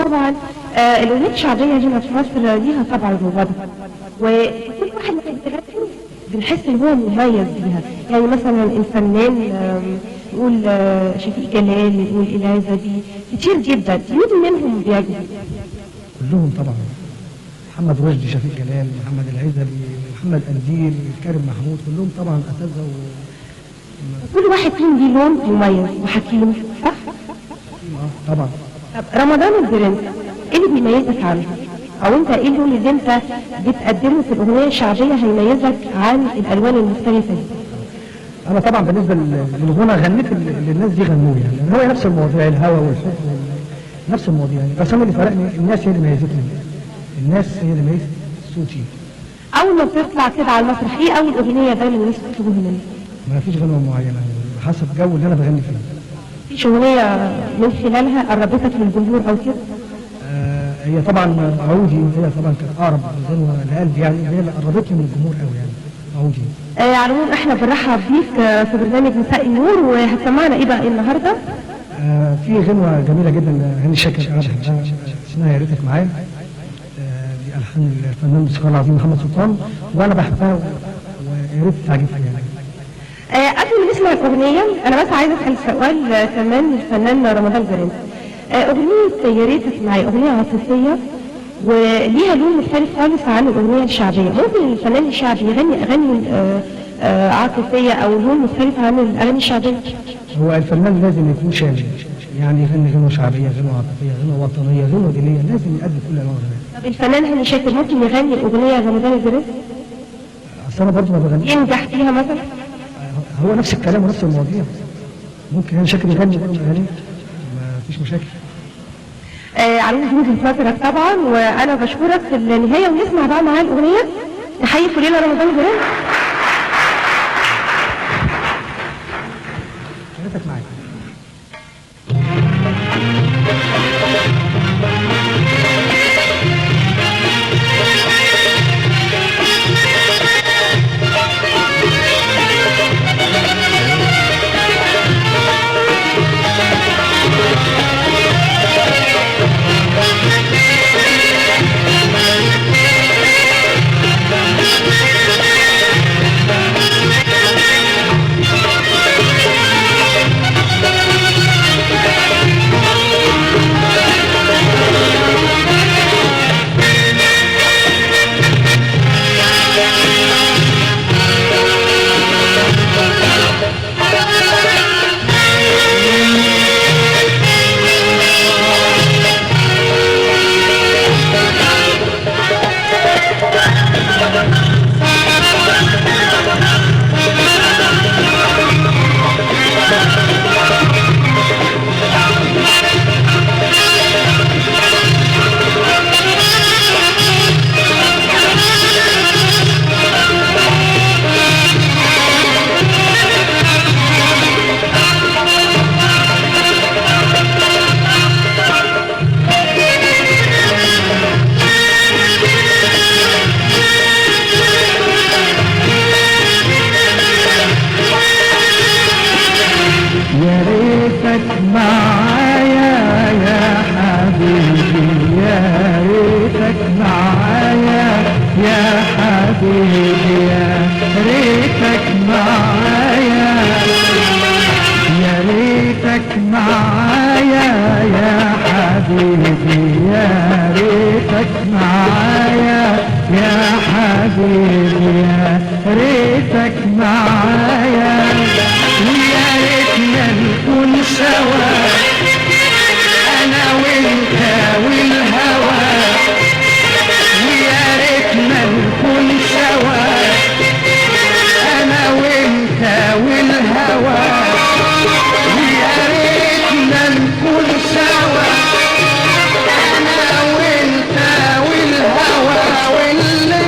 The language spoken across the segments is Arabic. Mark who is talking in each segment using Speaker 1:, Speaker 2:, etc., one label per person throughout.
Speaker 1: طبعا الاغنيه الشعبيه هنا في مصر ليها طبعا جوهرها، وكل واحد من بيغني بنحس ان هو مميز بيها. يعني مثلا الفنان نقول شفيق جلال، نقول العزبي، كتير جدا. مين منهم بيعجبك؟
Speaker 2: كلهم طبعا، محمد رشدي، شفيق جلال، محمد العزبي، محمد قنديل، كريم محمود، كلهم طبعا اساتذه
Speaker 1: كل واحد فيهم ليه لون مميز وحكيم، صح؟
Speaker 2: طبعا.
Speaker 1: طب رمضان البرنس ايه اللي بيميزك عنه؟ او انت ايه اللون اللي انت بتقدمه في الاغنيه الشعبيه هيميزك عن الالوان المختلفه دي؟
Speaker 2: انا طبعا بالنسبه للغنى غنيت اللي الناس دي غنوه، يعني هو نفس المواضيع، الهوى والحب نفس المواضيع يعني. بس انا اللي فرقني الناس هي اللي ميزتني، الناس هي اللي ميزت صوتي.
Speaker 1: اول ما بتطلع كده على المسرح ايه اول اغنيه دايما الناس بتطلبها منك؟
Speaker 2: ما فيش غنوه معينه يعني، حسب الجو اللي انا بغني فيه.
Speaker 1: مفيش اغنيه من خلالها قربتك للجمهور او كده؟
Speaker 2: هي طبعا عودي، هي طبعا كانت اقرب غنوه لقلبي، يعني هي اللي قربتني من الجمهور قوي يعني، عودي.
Speaker 1: على العموم احنا بنرحب بيك في برنامج مساء النور، وهتسمعنا ايه بقى النهارده؟
Speaker 2: في غنوه جميله جدا هاني شاكر انا بحبها، اسمها يا ريتك معايا. دي الحان الفنان الموسيقار العظيم محمد سلطان، وانا بحبها ويا ريت تعجبك يعني.
Speaker 1: قبل ما نسمع الاغنيه انا بس عايزه اسال سؤال كمان للفنان رمضان البرنس. اغنيه يا ريتك معايا اغنيه عاطفيه وليها لون مختلف خالص عن الاغنيه الشعبيه. ممكن الفنان الشعبي يغني اغاني عاطفيه او لون مختلف عن الاغاني الشعبيه؟
Speaker 2: هو الفنان لازم يكون شامل، يعني يغني غنوه شعبيه، غنوه عاطفيه، غنوه وطنيه، غنوه دينيه، لازم يقدم كل انواع الغناء.
Speaker 1: طب الفنان هاني شاكر ممكن يغني اغنيه رمضان البرنس؟
Speaker 2: اصل انا برضه ما بغنيش.
Speaker 1: ينجح فيها مثلا؟
Speaker 2: هو نفس الكلام ونفس المواضيع، ممكن هاني شاكر يغني برضه اغاني، ما فيش مشاكل.
Speaker 1: على وجهة نظرك طبعا، وانا بشكرك في النهايه، ونسمع بقى معاه الاغنيه نحيي كلنا رمضان البرنس.
Speaker 2: شرفتك معاك.
Speaker 3: والهوى واللي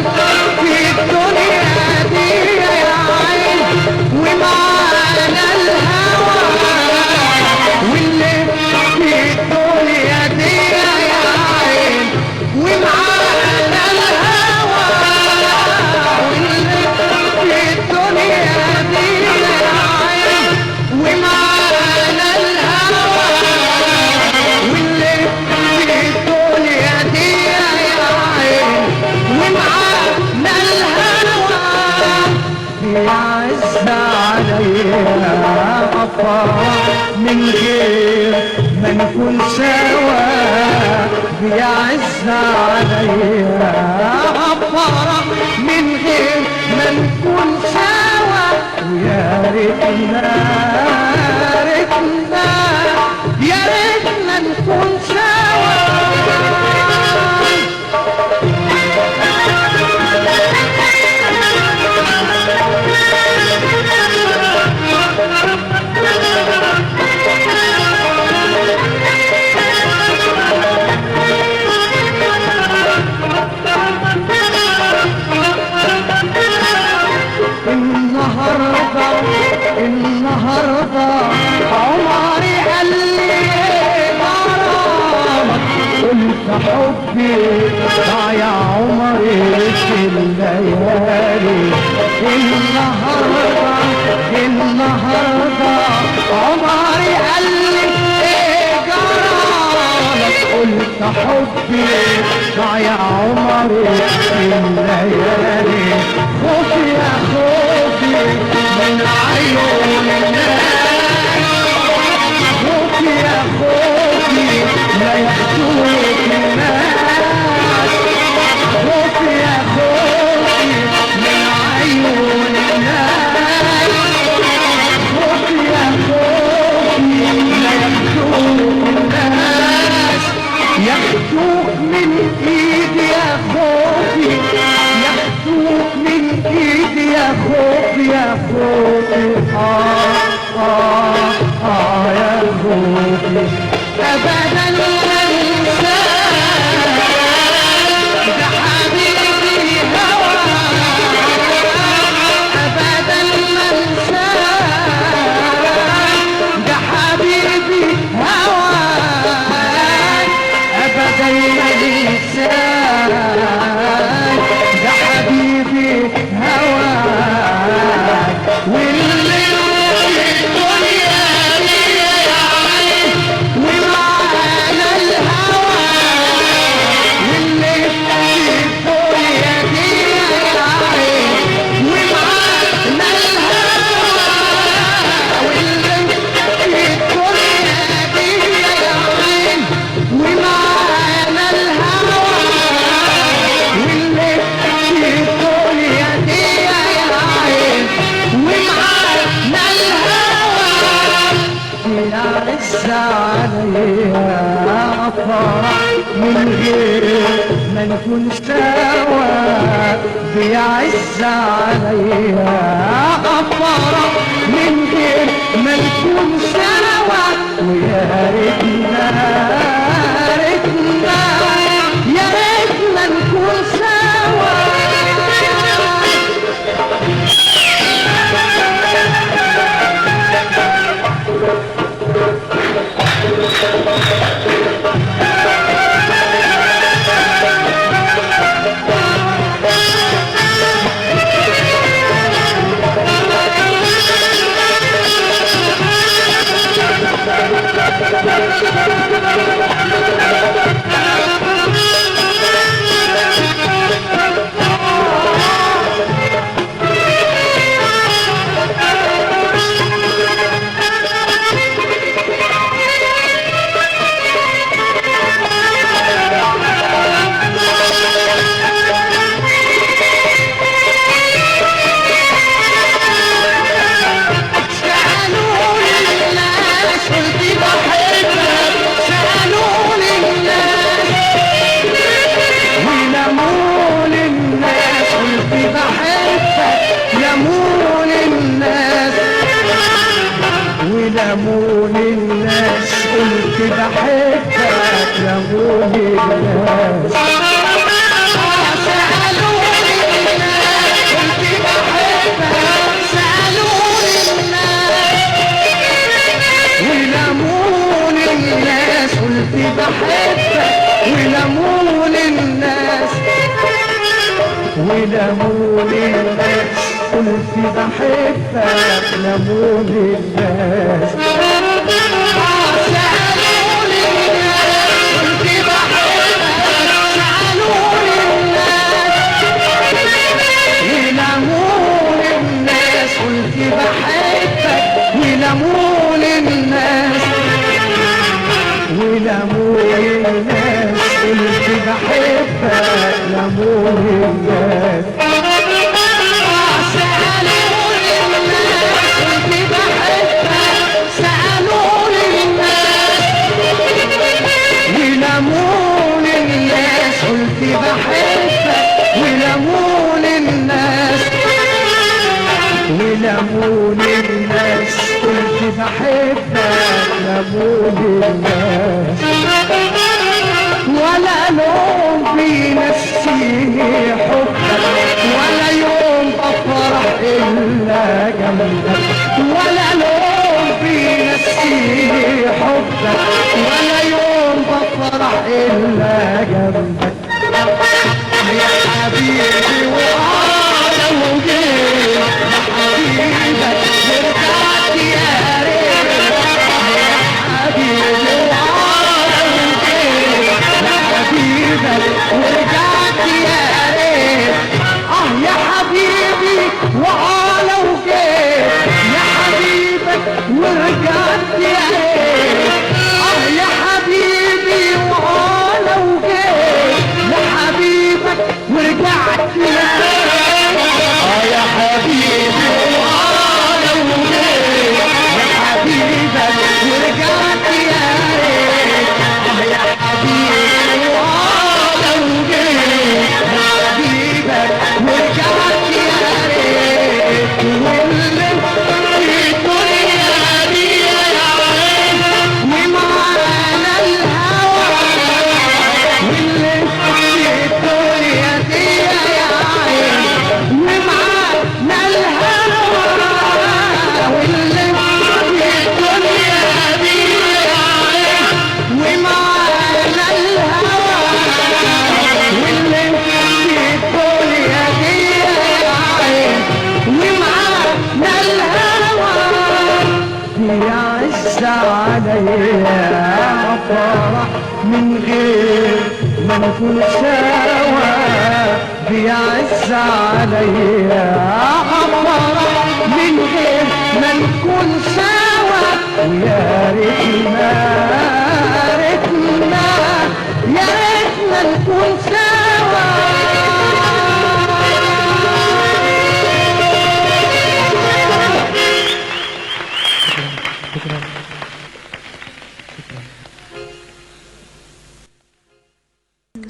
Speaker 3: في الدنيا فرح من غير ما نكون سوا بيعز عليا فرح من غير ما نكون سوا ويا ريتنا يا ريتنا نكون سوا النهارده عمري قال لي غرامك قلت حبي ضايع عمري في الليالي النهارده عمري قال لي غرامك قلت حبي ضايع عمري في الليالي خوفي يا خوفي من عيون الناس خوفي يا خوفي لا يخدوك الناس خوفي يا خوفي من عيون الناس خوفي يا خوفي لا يخدوك الناس ياخدوك من ايدي يا خوفي ياخدوك من ايدي يا خوفي يا خوفي يا خوفي ابدا ما انساك ده حبيبي هواك ابدا ما انساك ده حبيبي هواك ابدا ما انساك ده حبيبي هواك واللي الدنيا ليا يا عين ومعانا الهوى واللي الدنيا ليا يا عين ومعانا الهوى واللي الدنيا ليا يا عين ومعانا الهوى واللي الدنيا ليا يا عين ومعانا الهوى بيعز عليا فرح من غير ما نكون سوا بيعز عليا فرح من غير ما نكون سوا ويا ريتنا يا ريتنا نكون سوا لمون الناس قلت بحبك لمون الناس سألوني الناس قلت بحبك سألوني الناس ولمون الناس قلت بحبك ولمون الناس ولمون الناس قلت بحبك لمون الناس سألوني الناس قلت بحبك سألوني الناس ولمون الناس قلت بحبك ولمون بحبك لموني الناس سألوني الناس قلت بحبك سألوني الناس ولموني الناس قلت بحبك ولموني الناس ولموني الناس قلت بحبك لموني الناس ولا لوم في نفسي حبك ولا يوم افرح الا جنبك ولا لوم في نفسي حبك ولا يوم افرح الا جنبك يا حبيبي وانا وجيت حبيبك رجعت يا ريت يا حبيبي وانا وجيت حبيبك ورجعت يا ريت يا حبيبي وانا وجيت يا حبيبك ورجعت يا ريت يا حبيبي وانا وجيت يا حبيبك ورجعت يا ريت يا حبيبي وانا وجيت يا حبيبك ورجعت يا ريت يا حبيبي وانا وجيت يا حبيبك ورجعت يا ريت واللي في الدنيا دي يا عين ومعانا الهوى واللي في الدنيا دي يا عين ومعانا الهوى واللي في الدنيا دي يا عين ومعانا الهوى واللي في الدنيا دي يا عين ومعانا الهوى بيعز عليا فرح من غير ما نكون سوا بيعز عليا فرح من غير ما نكون سوا ويا ريتنا يا ريتنا نكون سوا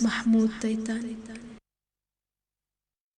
Speaker 4: محمود تيتان.